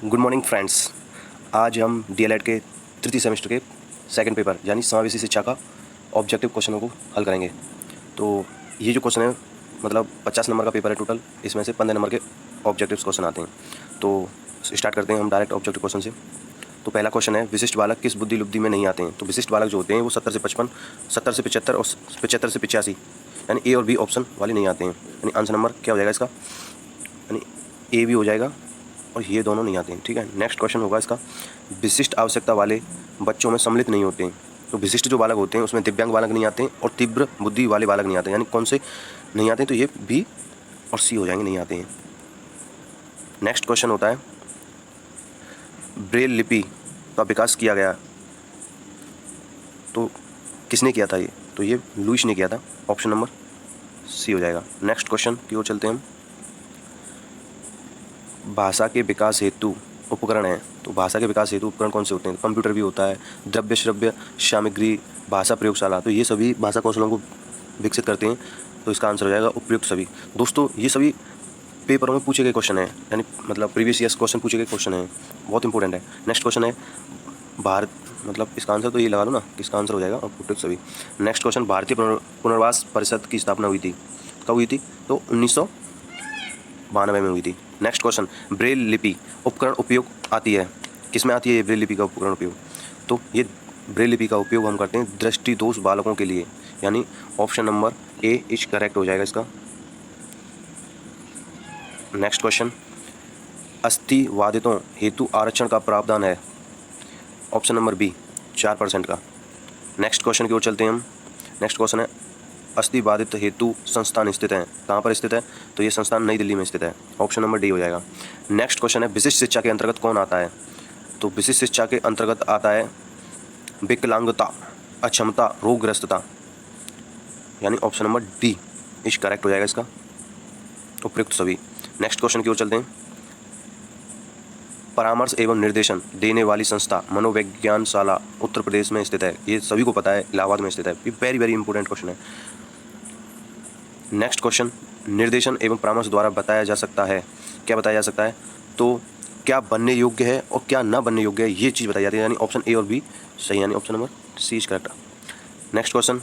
Good morning friends. आज हम DElEd के तृतीय सेमेस्टर के सेकंड पेपर यानी समावेशी शिक्षा का ऑब्जेक्टिव क्वेश्चनों को हल करेंगे। तो ये जो क्वेश्चन है मतलब 50 नंबर का पेपर है टोटल, इसमें से 15 नंबर के ऑब्जेक्टिव क्वेश्चन आते हैं। तो स्टार्ट करते हैं हम डायरेक्ट ऑब्जेक्टिव क्वेश्चन से। तो पहला क्वेश्चन है, विशिष्ट बालक किस बुद्धि लुब्धि में नहीं आते हैं? तो विशिष्ट बालक जो होते हैं वो 70 से 55, 70 से 75 और 75 से 85 यानी ए और बी ऑप्शन वाले नहीं आते हैं। यानी आंसर नंबर क्या हो जाएगा इसका, यानी ए भी हो जाएगा और ये दोनों नहीं आते हैं। ठीक है, नेक्स्ट क्वेश्चन होगा इसका, विशिष्ट आवश्यकता वाले बच्चों में सम्मिलित नहीं होते हैं। तो विशिष्ट जो बालक होते हैं उसमें दिव्यांग बालक नहीं आते हैं और तीव्र बुद्धि वाले बालक नहीं आते हैं। यानी कौन से नहीं आते हैं? तो ये बी और सी हो जाएंगे, नहीं आते हैं। नेक्स्ट क्वेश्चन होता है, ब्रेल लिपि का विकास किया गया तो किसने किया था? ये तो ये लुईस ने किया था, ऑप्शन नंबर सी हो जाएगा। नेक्स्ट क्वेश्चन की ओर चलते हैं हम, भाषा के विकास हेतु उपकरण है। तो भाषा के विकास हेतु उपकरण कौन से होते हैं? कंप्यूटर भी होता है, द्रव्य श्रव्य सामग्री, भाषा प्रयोगशाला। तो ये सभी भाषा कौशलों को विकसित करते हैं। तो इसका आंसर हो जाएगा उपयुक्त सभी। दोस्तों ये सभी पेपरों में पूछे गए क्वेश्चन है, यानी मतलब प्रीवियस ईयर्स क्वेश्चन पूछे गए क्वेश्चन है, बहुत इंपॉर्टेंट है। नेक्स्ट क्वेश्चन है, भारत मतलब इसका आंसर तो ये लगा लो ना कि इसका आंसर हो जाएगा उपयुक्त सभी। नेक्स्ट क्वेश्चन, भारतीय पुनर्वास परिषद की स्थापना हुई थी, कब हुई थी? तो 1992 में हुई थी। नेक्स्ट क्वेश्चन, ब्रेल लिपि उपकरण उपयोग आती है, किस में आती है ये ब्रेल लिपि का उपकरण उपयोग? तो ये ब्रेल लिपि का उपयोग हम करते हैं दृष्टि दोष बालकों के लिए, यानी option number A is correct हो जाएगा इसका। नेक्स्ट क्वेश्चन, अस्थिवादितों हेतु आरक्षण का प्रावधान है, ऑप्शन नंबर बी 4% का। नेक्स्ट क्वेश्चन की ओर चलते हैं हम। नेक्स्ट क्वेश्चन है, अस्थिबाधित हेतु संस्थान स्थित है, कहाँ पर स्थित है? तो ये संस्थान नई दिल्ली में स्थित है, ऑप्शन नंबर डी हो जाएगा। नेक्स्ट क्वेश्चन है, विशिष्ट शिक्षा के अंतर्गत कौन आता है? तो विशिष्ट शिक्षा के अंतर्गत आता है विकलांगता, अक्षमता, रोगग्रस्तता, यानी option number D is correct हो जाएगा इसका, उपयुक्त सभी। नेक्स्ट क्वेश्चन की ओर चलते हैं, परामर्श एवं निर्देशन देने वाली संस्था मनोविज्ञानशाला उत्तर प्रदेश में स्थित है, ये सभी को पता है, इलाहाबाद में स्थित है। ये वेरी वेरी इंपॉर्टेंट क्वेश्चन है। नेक्स्ट क्वेश्चन, निर्देशन एवं परामर्श द्वारा बताया जा सकता है, क्या बताया जा सकता है? तो क्या बनने योग्य है और क्या ना बनने योग्य है, ये चीज़ बताई जाती है, यानी ऑप्शन ए और बी सही, यानी option number C is correct. Next question,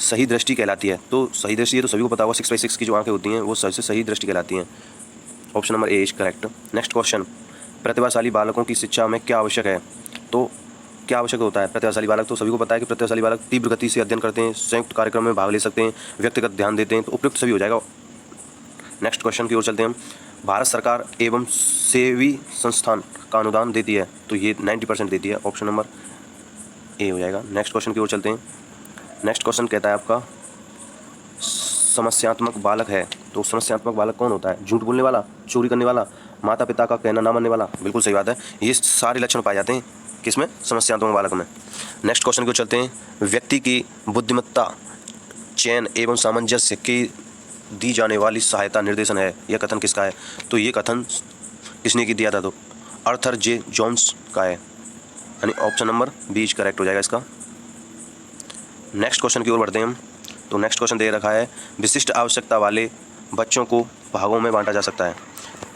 सही दृष्टि कहलाती है। तो सही दृष्टि ये तो सभी को पता होगा, 6/6 की जो आंखें होती हैं वो सबसे सही दृष्टि कहलाती हैं, option number A is correct. Next question, प्रतिभाशाली बालकों की शिक्षा में क्या आवश्यक है? तो क्या आवश्यक होता है प्रतिभाशाली बालक? तो सभी को पता है कि प्रतिभाशाली बालक तीव्र गति से अध्ययन करते हैं, संयुक्त कार्यक्रम में भाग ले सकते हैं, व्यक्तिगत ध्यान देते हैं, तो उपयुक्त सभी हो जाएगा। नेक्स्ट क्वेश्चन की ओर चलते हैं हम, भारत सरकार एवं सेवी संस्थान का अनुदान देती है, तो ये 90% देती है, ऑप्शन नंबर ए हो जाएगा। नेक्स्ट क्वेश्चन की ओर चलते हैं। नेक्स्ट क्वेश्चन कहता है आपका, समस्यात्मक बालक है, तो समस्यात्मक बालक कौन होता है? झूठ बोलने वाला, चोरी करने वाला, माता पिता का कहना ना मानने वाला। बिल्कुल सही बात है, ये सारे लक्षण पाए जाते हैं किसमें? समस्यात्मक बालक में। नेक्स्ट क्वेश्चन को चलते हैं, व्यक्ति की बुद्धिमत्ता, चयन एवं सामंजस्य की दी जाने वाली सहायता निर्देशन है, यह कथन किसका है? तो ये कथन किसने की दिया था? तो आर्थर जे जोन्स का है, यानी option number B is correct हो जाएगा इसका। नेक्स्ट क्वेश्चन की ओर बढ़ते हैं हम। तो नेक्स्ट क्वेश्चन दे रखा है, विशिष्ट आवश्यकता वाले बच्चों को भागों में बांटा जा सकता है,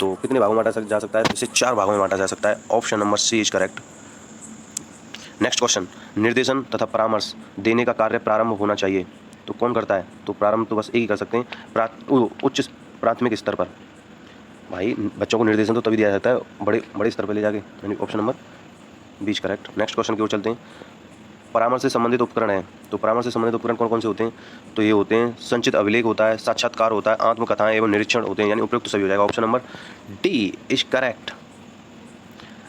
तो कितने भागों में बांटा जा सकता है? इसे 4 भागों में बांटा जा सकता है, option number C is correct. Next question, निर्देशन तथा परामर्श देने का कार्य प्रारंभ होना चाहिए, तो कौन करता है? तो प्रारंभ तो बस एक ही कर सकते हैं, उच्च प्राथमिक स्तर पर। भाई बच्चों को निर्देशन तो तभी दिया जाता है बड़े बड़े स्तर पर ले जाके, यानी option number B is correct. Next question की ओर चलते हैं, परामर्श से संबंधित उपकरण है, तो परामर्श से संबंधित उपकरण कौन कौन से होते हैं? तो ये होते हैं संचित अभिलेख होता है, साक्षात्कार होता है, आत्मकथाएं एवं निरीक्षण होते हैं, यानी उपयुक्त सभी हो जाएगा, option number D is correct.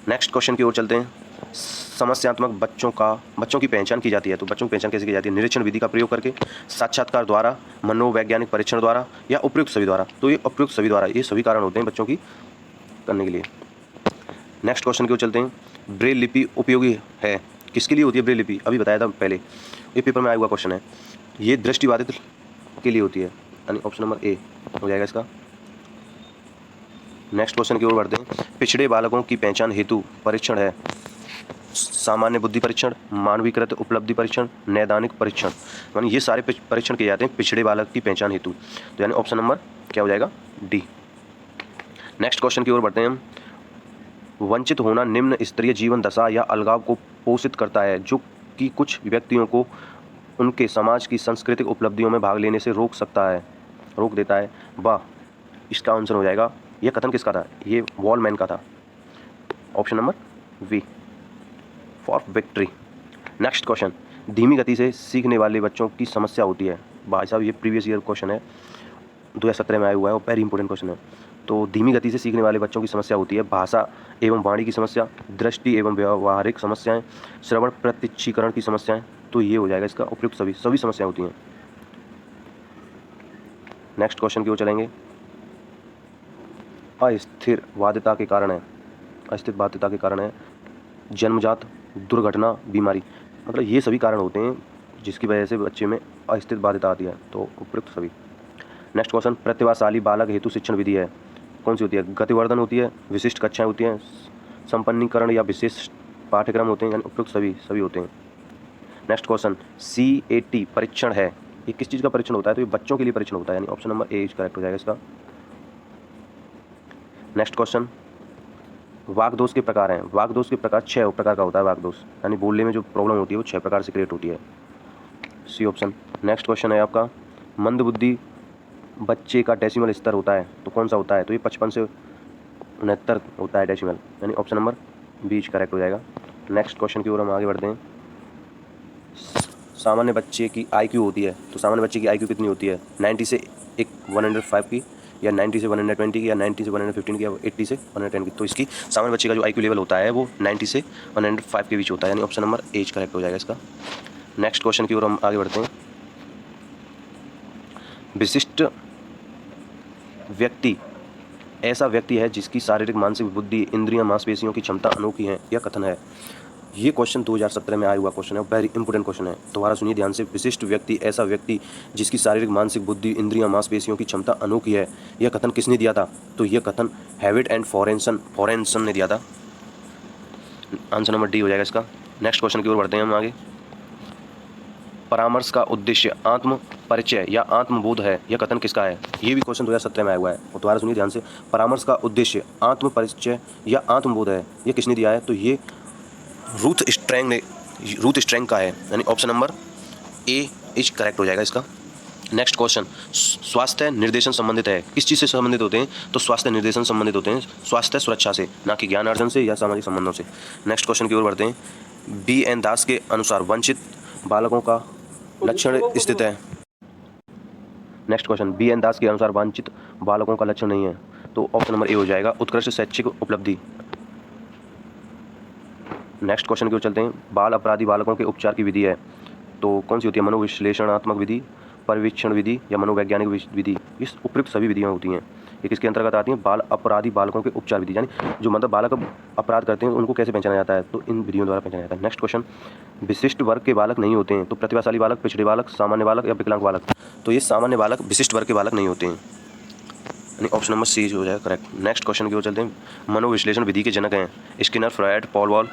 Next question की ओर चलते हैं, समस्यात्मक बच्चों की पहचान की जाती है, तो बच्चों की पहचान कैसे की जाती है? निरीक्षण विधि का प्रयोग करके, साक्षात्कार द्वारा, मनोवैज्ञानिक परीक्षण द्वारा, या उपयुक्त सभी द्वारा? तो ये उपयुक्त सभी द्वारा, ये सभी कारण होते हैं बच्चों की करने के लिए। नेक्स्ट क्वेश्चन की ओर चलते हैं, ब्रेल लिपि उपयोगी है, किसके लिए होती है ब्रेल लिपि? अभी बताया था पहले, ये पेपर में आया हुआ क्वेश्चन है, ये दृष्टिबाधित के लिए होती है, यानी ऑप्शन नंबर ए हो जाएगा इसका। नेक्स्ट क्वेश्चन की ओर बढ़ते हैं, पिछड़े बालकों की पहचान हेतु परीक्षण है, सामान्य बुद्धि परीक्षण, मानवीकृत उपलब्धि परीक्षण, नैदानिक परीक्षण, यानी ये सारे परीक्षण किए जाते हैं पिछड़े बालक की पहचान हेतु, तो यानी ऑप्शन नंबर क्या हो जाएगा? डी। नेक्स्ट क्वेश्चन की ओर बढ़ते हैं हम, वंचित होना निम्न स्तरीय जीवन दशा या अलगाव को पोषित करता है, जो कि कुछ व्यक्तियों को उनके समाज की सांस्कृतिक उपलब्धियों में भाग लेने से रोक देता है। वाह, इसका आंसर हो जाएगा, यह कथन किसका था? ये वॉलमैन का था। Option number V for victory. Next question, धीमी गति से सीखने वाले बच्चों की समस्या होती है। भाई साहब, ये प्रीवियस ईयर क्वेश्चन है, 2017 में आया हुआ है और वेरी इंपॉर्टेंट क्वेश्चन है। तो धीमी गति से सीखने वाले बच्चों की समस्या होती है भाषा एवं वाणी की समस्या, दृष्टि एवं व्यवहारिक समस्याएं, श्रवण प्रत्यक्षीकरण की समस्याएं। तो ये हो जाएगा इसका उपयुक्त सभी समस्याएं होती हैं। नेक्स्ट क्वेश्चन की ओर चलेंगे। अस्थिर बाध्यता के कारण है जन्मजात, दुर्घटना, बीमारी। मतलब ये सभी कारण होते हैं जिसकी वजह से बच्चे में अस्थिर बाध्यता आती है। तो उपयुक्त सभी। नेक्स्ट क्वेश्चन, प्रतिभाशाली बालक हेतु शिक्षण विधि है कौन सी होती है? गतिवर्धन होती है, विशिष्ट कक्षाएं होती हैं, संपन्नीकरण या विशेष पाठ्यक्रम होते हैं, यानी उपयुक्त सभी होते हैं। नेक्स्ट क्वेश्चन, CAT परीक्षण है, ये किस चीज़ का परीक्षण होता है? तो ये बच्चों के लिए परीक्षण होता है, यानी ऑप्शन नंबर ए करेक्ट हो जाएगा इसका। नेक्स्ट क्वेश्चन, वागदोष के प्रकार हैं। वागदोष के प्रकार 6 प्रकार का होता है वागदोष, यानी बोलने में जो प्रॉब्लम होती है वो 6 प्रकार से क्रिएट होती है, सी ऑप्शन। नेक्स्ट क्वेश्चन है आपका, मंदबुद्धि बच्चे का डेसिमल स्तर होता है तो कौन सा होता है? तो ये 55 से 69 होता है डेसिमल, यानी ऑप्शन नंबर बी करेक्ट हो जाएगा। नेक्स्ट क्वेश्चन की ओर हम आगे बढ़ते हैं। सामान्य बच्चे की IQ होती है, तो सामान्य बच्चे की IQ कितनी होती है? 90 से 105 की, या 90 से 120 की, या 90 से 115 की, या 80 से 110 की। तो इसकी सामान्य बच्चे का जो IQ लेवल होता है वो 90 से 105 के बीच होता है, यानी ऑप्शन नंबर ए करेक्ट हो जाएगा इसका। नेक्स्ट क्वेश्चन की ओर हम आगे बढ़ते हैं। विशिष्ट व्यक्ति ऐसा व्यक्ति है जिसकी शारीरिक, मानसिक, बुद्धि, इंद्रियां, मांसपेशियों की क्षमता अनोखी है, यह कथन है। ये क्वेश्चन 2017 में आया हुआ क्वेश्चन है, वेरी इंपॉर्टेंट क्वेश्चन है। दोबारा सुनिए ध्यान से। विशिष्ट व्यक्ति ऐसा व्यक्ति जिसकी शारीरिक, मानसिक, बुद्धि, इंद्रियां, मांसपेशियों की क्षमता अनोखी है, यह कथन किसने दिया था? तो यह कथन हैविट एंड फॉरेंसन ने दिया था। आंसर नंबर डी हो जाएगा इसका। नेक्स्ट क्वेश्चन की ओर बढ़ते हैं हम आगे। परामर्श का उद्देश्य आत्म परिचय या आत्मबोध है, यह कथन किसका है? ये भी क्वेश्चन 2017 में आया हुआ है, और दोबारा सुनिए ध्यान से। परामर्श का उद्देश्य आत्म परिचय या आत्मबोध है, यह किसने दिया है? तो ये रूथ स्ट्रैंग का है, यानी ऑप्शन नंबर ए करेक्ट हो जाएगा इसका। नेक्स्ट क्वेश्चन, स्वास्थ्य निर्देशन संबंधित है, किस चीज़ से संबंधित होते हैं? तो स्वास्थ्य निर्देशन संबंधित होते हैं स्वास्थ्य सुरक्षा से, ना कि ज्ञान अर्जन से या सामाजिक संबंधों से। नेक्स्ट क्वेश्चन की ओर बढ़ते हैं। BN दास के अनुसार वंचित बालकों का लक्षण स्थित है। नेक्स्ट क्वेश्चन, BN दास के अनुसार वंचित बालकों का लक्षण नहीं है, तो ऑप्शन नंबर ए हो जाएगा, उत्कृष्ट शैक्षिक उपलब्धि। नेक्स्ट क्वेश्चन की ओर चलते हैं। बाल अपराधी बालकों के उपचार की विधि है, तो कौन सी होती है? मनोविश्लेषणात्मक विधि, परिवीक्षण विधि, या मनोवैज्ञानिक विधि। इस उपयुक्त सभी विधियाँ होती हैं। ये किसके अंतर्गत आती हैं? बाल अपराधी बालकों के उपचार विधि, यानी जो मतलब बालक अपराध करते हैं उनको कैसे पहचाना जाता है, तो इन विधियों द्वारा पहचाना जाता है। नेक्स्ट क्वेश्चन, विशिष्ट वर्ग के बालक नहीं होते हैं, तो प्रतिभाशाली बालक, पिछड़े बालक, सामान्य बालक, या विकलांग बालक। तो ये सामान्य बालक विशिष्ट वर्ग के बालक नहीं होते हैं, यानी ऑप्शन नंबर सी हो जाएगा करेक्ट। नेक्स्ट क्वेश्चन की ओर चलते हैं। मनोविश्लेषण विधि के जनक हैं स्किनर, फ्रॉयड, पॉल वॉल,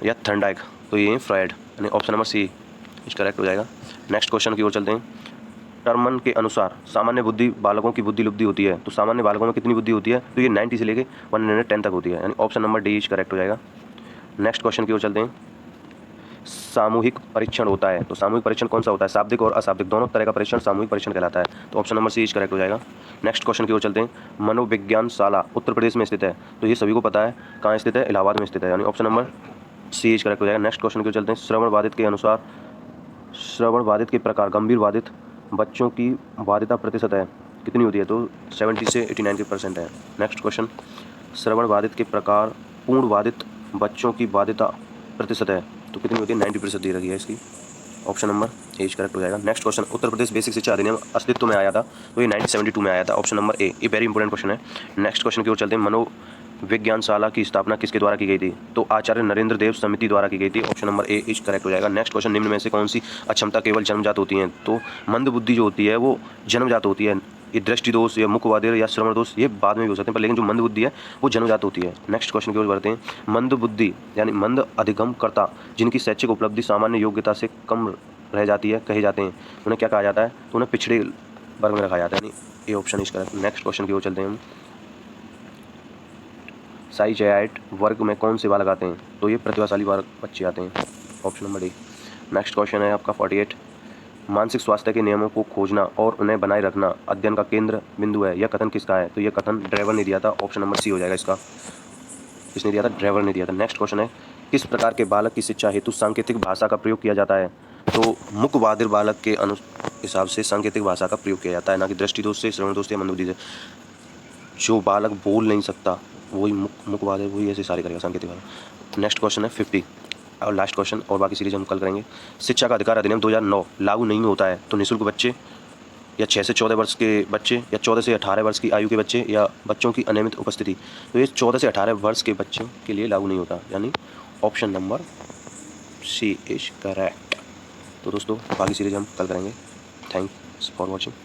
या थर्नडाइक। तो ये फ्रॉयड, यानी ऑप्शन नंबर सी करेक्ट हो जाएगा। नेक्स्ट क्वेश्चन की ओर चलते हैं। टर्मन के अनुसार सामान्य बुद्धि बालकों की बुद्धि लुब्धि होती है, तो सामान्य बालकों में कितनी बुद्धि होती है? तो ये 90 से लेकर 110 तक होती है, यानी ऑप्शन नंबर डी करेक्ट हो जाएगा। नेक्स्ट क्वेश्चन की ओर चलते हैं। सामूहिक परीक्षण होता है, तो सामूहिक परीक्षण कौन सा होता है? शाब्दिक और अशाब्दिक दोनों तरह का परीक्षण सामूहिक परीक्षण कहलाता है, तो ऑप्शन नंबर सी करेक्ट हो जाएगा। नेक्स्ट क्वेश्चन की ओर चलते हैं। मनोविज्ञान शाला उत्तर प्रदेश में स्थित है, तो ये सभी को पता है कहाँ स्थित है? इलाहाबाद में स्थित है, यानी ऑप्शन नंबर सी करेक्ट हो जाएगा। नेक्स्ट क्वेश्चन की ओर चलते हैं। श्रवण बाधित के अनुसार श्रवण बाधित के प्रकार गंभीर बाधित बच्चों की बाधिता प्रतिशत है कितनी होती है? तो 70 से 89% है। नेक्स्ट क्वेश्चन, श्रवण बाधित के प्रकार पूर्ण बाधित बच्चों की बाधिता प्रतिशत है तो कितनी होती है? 90% दे रखी है इसकी, ऑप्शन नंबर ए करेक्ट हो जाएगा। Next question, Uttar Pradesh basic शिक्षा अधिनियम अस्तित्व में आया था, तो ये 1972 में आया था, ऑप्शन नंबर ए। ये वेरी इंपॉर्टेंट क्वेश्चन है। नेक्स्ट क्वेश्चन की ओर चलते हैं। मनोविज्ञानशाला की स्थापना किसके द्वारा की गई थी? तो आचार्य नरेंद्र देव समिति द्वारा की गई थी, ऑप्शन नंबर ए करेक्ट हो जाएगा। नेक्स्ट क्वेश्चन, निम्न में से कौन सी अक्षमता केवल जन्मजात होती है? तो मंद बुद्धि जो होती है वो जन्मजात होती है। ये दृष्टि दोष या मुख बधिर या श्रवण दोष ये बाद में भी हो सकते हैं, पर लेकिन जो मंद बुद्धि है वो जन्मजात होती है। नेक्स्ट क्वेश्चन की ओर बढ़ते हैं। मंद बुद्धि यानी मंद अधिगमकर्ता जिनकी शैक्षिक उपलब्धि सामान्य योग्यता से कम रह जाती है कहे जाते हैं, उन्हें क्या कहा जाता है? तो उन्हें पिछड़े वर्ग में रखा जाता है, यानी ये ऑप्शन इस करेक्ट। नेक्स्ट क्वेश्चन की ओर चलते हैं हम। साइजैट वर्ग में कौन से बालक आते हैं? तो ये प्रतिभाशाली बालक बच्चे आते हैं, option number D. Next question है आपका 48। मानसिक स्वास्थ्य के नियमों को खोजना और उन्हें बनाए रखना अध्ययन का केंद्र बिंदु है, यह कथन किसका है? तो यह कथन ड्रेवर ने दिया था, ऑप्शन नंबर सी हो जाएगा इसका। किसने दिया था? ड्रेवर ने दिया था। नेक्स्ट क्वेश्चन है, किस प्रकार के बालक की शिक्षा हेतु सांकेतिक भाषा का प्रयोग किया जाता है? तो मुक बधिर बालक के हिसाब से सांकेतिक भाषा का प्रयोग किया जाता है, ना कि दृष्टि दोष से, श्रवण दोष से या मंदबुद्धि से। जो बालक बोल नहीं सकता वही मुक बधिर, वही ऐसे सारे करेगा सांकेतिक भाषा। नेक्स्ट क्वेश्चन है 50 और लास्ट क्वेश्चन, और बाकी सीरीज हम कल करेंगे। शिक्षा का अधिकार अधिनियम 2009 लागू नहीं होता है, तो निःशुल्क बच्चे या 6 से 14 वर्ष के बच्चे या 14 से 18 वर्ष की आयु के बच्चे या बच्चों की अनियमित उपस्थिति, तो ये 14 से 18 वर्ष के बच्चों के लिए लागू नहीं होता, यानी option number C is correct. तो दोस्तों बाकी सीरीज हम कल करेंगे। Thanks for watching.